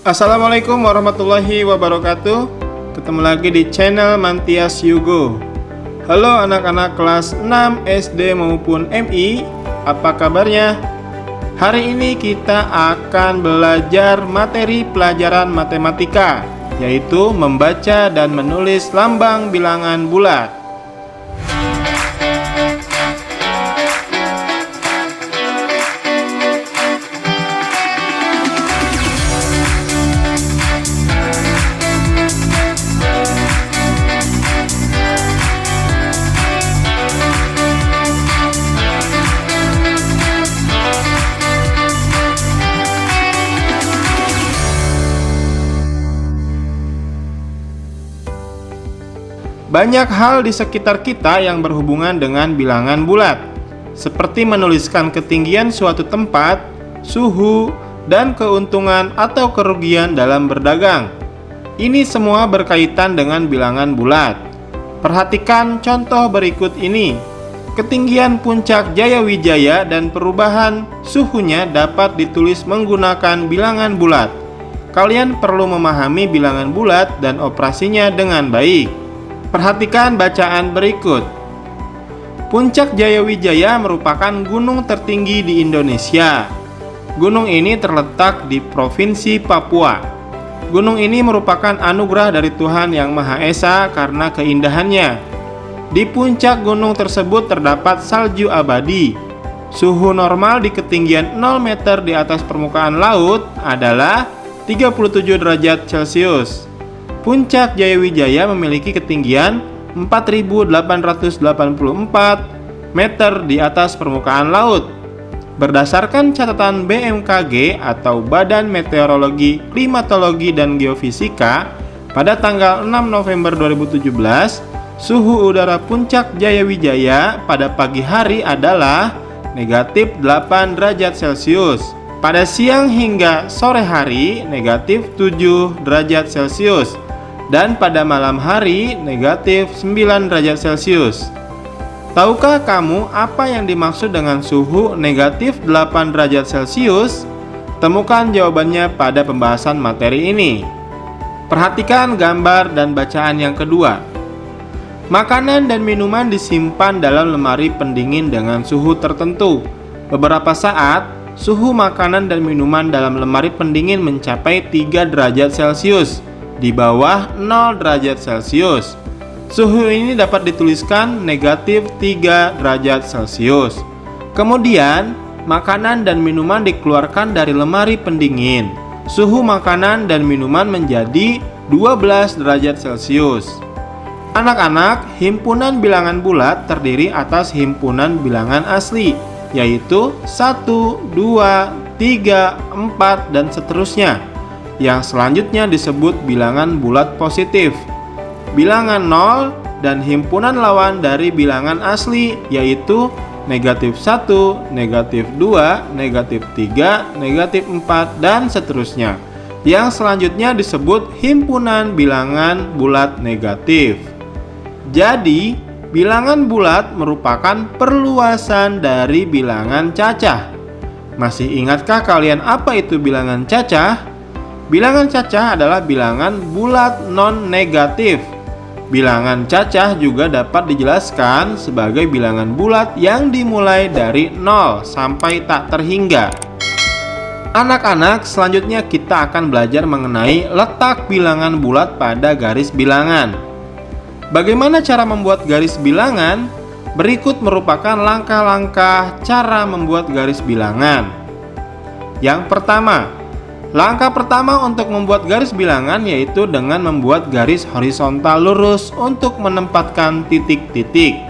Assalamualaikum warahmatullahi wabarakatuh. Ketemu lagi di channel Mantias Yugo. Halo anak-anak kelas 6 SD maupun MI, apa kabarnya? Hari ini kita akan belajar materi pelajaran matematika, yaitu membaca dan menulis lambang bilangan bulat. Banyak hal di sekitar kita yang berhubungan dengan bilangan bulat, seperti menuliskan ketinggian suatu tempat, suhu, dan keuntungan atau kerugian dalam berdagang. Ini semua berkaitan dengan bilangan bulat. Perhatikan contoh berikut ini. Ketinggian puncak Jayawijaya dan perubahan suhunya dapat ditulis menggunakan bilangan bulat. Kalian perlu memahami bilangan bulat dan operasinya dengan baik. Perhatikan bacaan berikut. Puncak Jayawijaya merupakan gunung tertinggi di Indonesia. Gunung ini terletak di Provinsi Papua. Gunung ini merupakan anugerah dari Tuhan Yang Maha Esa karena keindahannya. Di puncak gunung tersebut terdapat salju abadi. Suhu normal di ketinggian 0 meter di atas permukaan laut adalah 37 derajat Celcius. Puncak Jayawijaya memiliki ketinggian 4.884 meter di atas permukaan laut. Berdasarkan catatan BMKG atau Badan Meteorologi, Klimatologi, dan Geofisika, pada tanggal 6 November 2017, suhu udara puncak Jayawijaya pada pagi hari adalah negatif 8 derajat Celcius. Pada siang hingga sore hari, negatif 7 derajat Celcius. Dan pada malam hari negatif 9 derajat Celcius. Tahukah kamu apa yang dimaksud dengan suhu negatif 8 derajat Celcius? Temukan jawabannya pada pembahasan materi ini. Perhatikan gambar dan bacaan yang kedua. Makanan dan minuman disimpan dalam lemari pendingin dengan suhu tertentu. Beberapa saat, suhu makanan dan minuman dalam lemari pendingin mencapai 3 derajat Celcius. Di bawah 0 derajat Celcius. Suhu ini dapat dituliskan negatif 3 derajat Celcius. Kemudian, makanan dan minuman dikeluarkan dari lemari pendingin. Suhu makanan dan minuman menjadi 12 derajat Celcius. Anak-anak, himpunan bilangan bulat terdiri atas himpunan bilangan asli, yaitu 1, 2, 3, 4, dan seterusnya. Yang selanjutnya disebut bilangan bulat positif. Bilangan 0 dan himpunan lawan dari bilangan asli, yaitu negatif 1, negatif 2, negatif 3, negatif 4, dan seterusnya. Yang selanjutnya disebut himpunan bilangan bulat negatif. Jadi, bilangan bulat merupakan perluasan dari bilangan cacah. Masih ingatkah kalian apa itu bilangan cacah? Bilangan cacah adalah bilangan bulat non-negatif. Bilangan cacah juga dapat dijelaskan sebagai bilangan bulat yang dimulai dari 0 sampai tak terhingga. Anak-anak, selanjutnya kita akan belajar mengenai letak bilangan bulat pada garis bilangan. Bagaimana cara membuat garis bilangan? Berikut merupakan langkah-langkah cara membuat garis bilangan. Yang pertama, langkah pertama untuk membuat garis bilangan yaitu dengan membuat garis horizontal lurus untuk menempatkan titik-titik.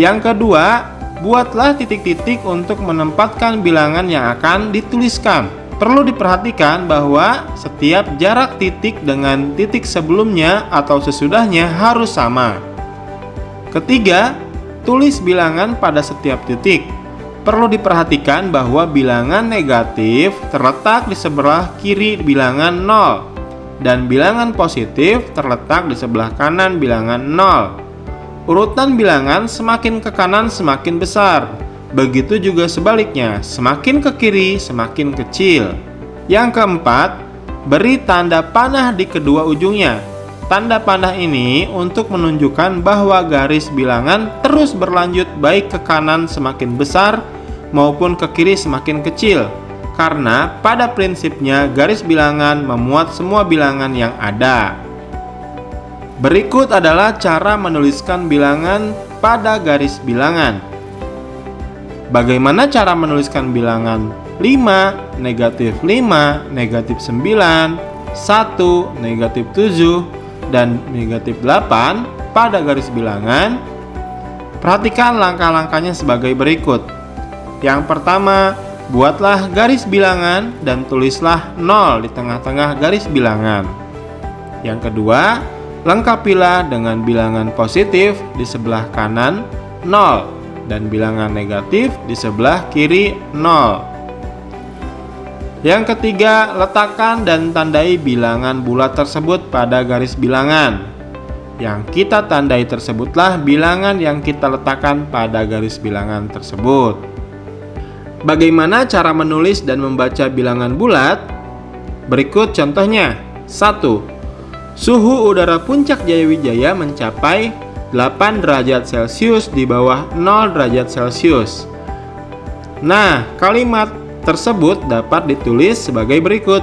Yang kedua, buatlah titik-titik untuk menempatkan bilangan yang akan dituliskan. Perlu diperhatikan bahwa setiap jarak titik dengan titik sebelumnya atau sesudahnya harus sama. Ketiga, tulis bilangan pada setiap titik. Perlu diperhatikan bahwa bilangan negatif terletak di sebelah kiri bilangan 0 dan bilangan positif terletak di sebelah kanan bilangan 0. Urutan bilangan semakin ke kanan semakin besar. Begitu juga sebaliknya, semakin ke kiri semakin kecil. Yang keempat, beri tanda panah di kedua ujungnya. Tanda panah ini untuk menunjukkan bahwa garis bilangan terus berlanjut baik ke kanan semakin besar maupun ke kiri semakin kecil. Karena pada prinsipnya garis bilangan memuat semua bilangan yang ada. Berikut adalah cara menuliskan bilangan pada garis bilangan. Bagaimana cara menuliskan bilangan 5, negatif 5, negatif 9, 1, negatif 7, dan negatif 8 pada garis bilangan? Perhatikan langkah-langkahnya sebagai berikut. Yang pertama, buatlah garis bilangan dan tulislah 0 di tengah-tengah garis bilangan. Yang kedua, lengkapilah dengan bilangan positif di sebelah kanan 0 dan bilangan negatif di sebelah kiri 0. Yang ketiga, letakkan dan tandai bilangan bulat tersebut pada garis bilangan. Yang kita tandai tersebutlah bilangan yang kita letakkan pada garis bilangan tersebut. Bagaimana cara menulis dan membaca bilangan bulat? Berikut contohnya. 1. Suhu udara Puncak Jayawijaya mencapai 8 derajat Celcius di bawah 0 derajat Celcius. Nah, kalimat tersebut dapat ditulis sebagai berikut.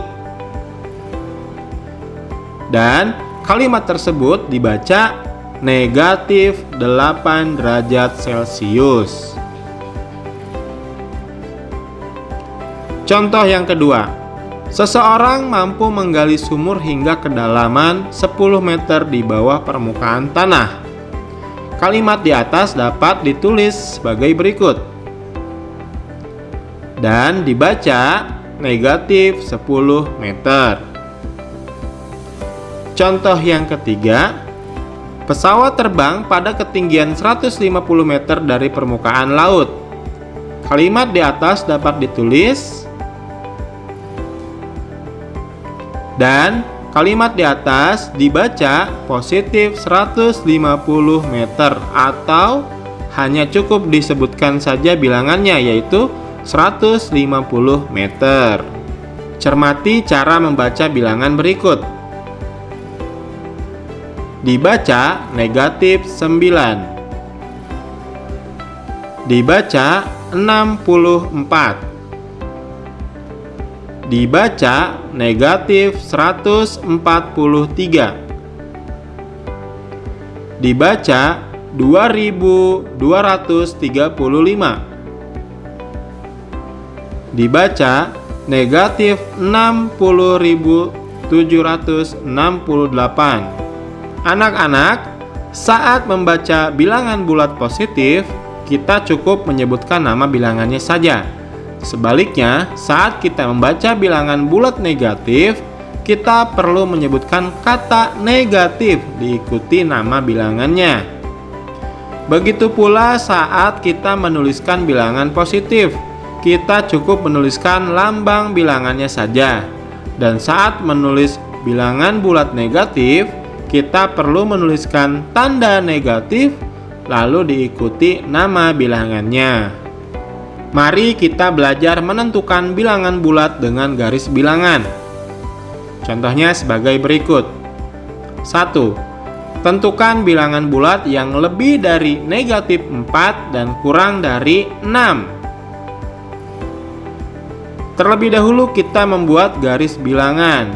Dan kalimat tersebut dibaca negatif 8 derajat Celcius. Contoh yang kedua. Seseorang mampu menggali sumur hingga kedalaman 10 meter di bawah permukaan tanah. Kalimat di atas dapat ditulis sebagai berikut. Dan dibaca negatif 10 meter. Contoh yang ketiga. Pesawat terbang pada ketinggian 150 meter dari permukaan laut. Kalimat di atas dapat ditulis. Dan kalimat di atas dibaca positif 150 meter atau hanya cukup disebutkan saja bilangannya, yaitu 150 meter. Cermati cara membaca bilangan berikut. Dibaca negatif 9. Dibaca 64. Dibaca negatif 143. Dibaca 2235. Dibaca negatif 60.768. Anak-anak, saat membaca bilangan bulat positif, kita cukup menyebutkan nama bilangannya saja. Sebaliknya, saat kita membaca bilangan bulat negatif, kita perlu menyebutkan kata negatif diikuti nama bilangannya. Begitu pula saat kita menuliskan bilangan positif, kita cukup menuliskan lambang bilangannya saja. Dan saat menulis bilangan bulat negatif, kita perlu menuliskan tanda negatif, lalu diikuti nama bilangannya. Mari kita belajar menentukan bilangan bulat dengan garis bilangan. Contohnya sebagai berikut. 1. Tentukan bilangan bulat yang lebih dari negatif 4 dan kurang dari 6. Terlebih dahulu kita membuat garis bilangan.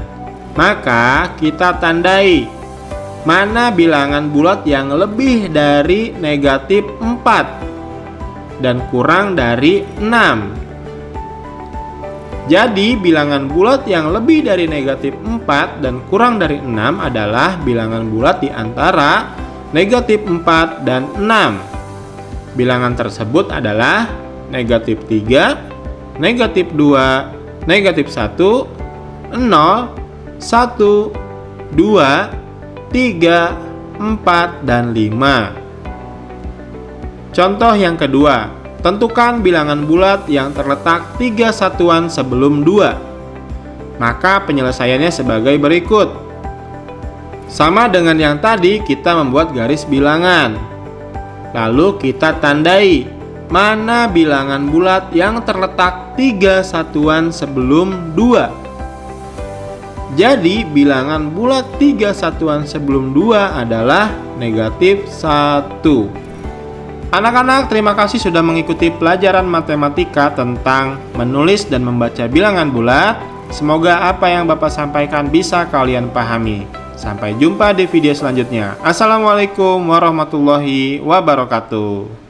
Maka kita tandai mana bilangan bulat yang lebih dari negatif 4 dan kurang dari 6. Jadi bilangan bulat yang lebih dari negatif 4 dan kurang dari 6 adalah bilangan bulat di antara negatif 4 dan 6. Bilangan tersebut adalah negatif 3, negatif 2, negatif 1, 0, 1, 2, 3, 4, dan 5. Contoh yang kedua, tentukan bilangan bulat yang terletak 3 satuan sebelum 2. Maka penyelesaiannya sebagai berikut. Sama dengan yang tadi, kita membuat garis bilangan. Lalu kita tandai mana bilangan bulat yang terletak 3 satuan sebelum 2. Jadi bilangan bulat 3 satuan sebelum 2 adalah negatif 1. Anak-anak, terima kasih sudah mengikuti pelajaran matematika tentang menulis dan membaca bilangan bulat. Semoga apa yang Bapak sampaikan bisa kalian pahami. Sampai jumpa di video selanjutnya. Assalamualaikum warahmatullahi wabarakatuh.